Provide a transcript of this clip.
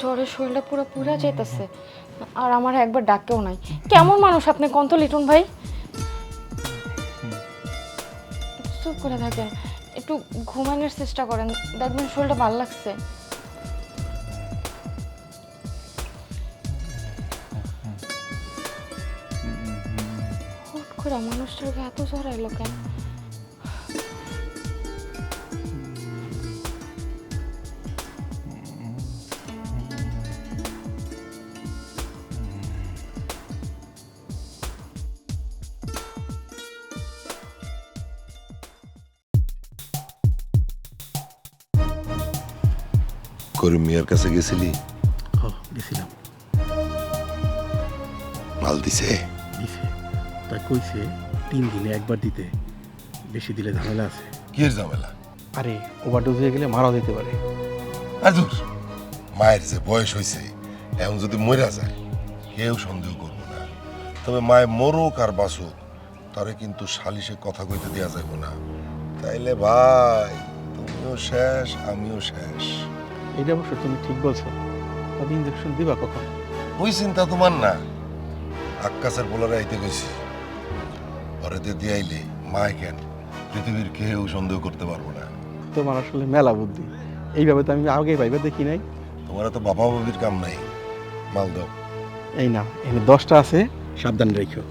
জ্বরে শরীরটা পুরো পুরা যাইতেছে, আর আমার একবার ডাকেও নাই। কেমন মানুষ আপনি কোন তো লিটন ভাই? চুপ করে থাকেন, একটু ঘুমানোর চেষ্টা করেন, দেখবেন শরীরটা ভালো লাগছে। হুট করে মানুষটাকে এত জ্বর এলো কেন? করিম মিয়ার কাছে গেছিলি? গেছিলাম। মাল দিছে? দিছে, তাই কইছে 3 দিনে একবার দিতে, বেশি দিলে ঝামেলা আছে। কি এর ঝামেলা? আরে ওভারডোজ হয়ে গেলে মারা যেতে পারে। আর দূর, মায়ের যে বয়স হয়েছে এখন যদি মরা যায় কেউ সন্দেহ করবো না। তবে মায়ের মরুক আর বাসুক, তারে কিন্তু সালিশে কথা কইতে দেওয়া যাবে না। তাইলে ভাই তুমিও শেষ, আমিও শেষ। এটা অবশ্য তুমি ঠিক বলছো, তবে ইঞ্জেকশন দিবা কখন? ওই চিন্তা তোমার না, আক্কাসের বলারে আইতে গেছি, পরে দিয়ে আইলে মায় কেন পৃথিবীর কেউ সন্দেহ করতে পারবো না। তোমার আসলে মেলা বুদ্ধি, এইভাবে তো আমি আগে ভাইবা দেখি নাই। তোমার তো বাবা বাবির কাম নাই। মাল দাও। এই না, এখানে 10টা আছে, সাবধান রেখো।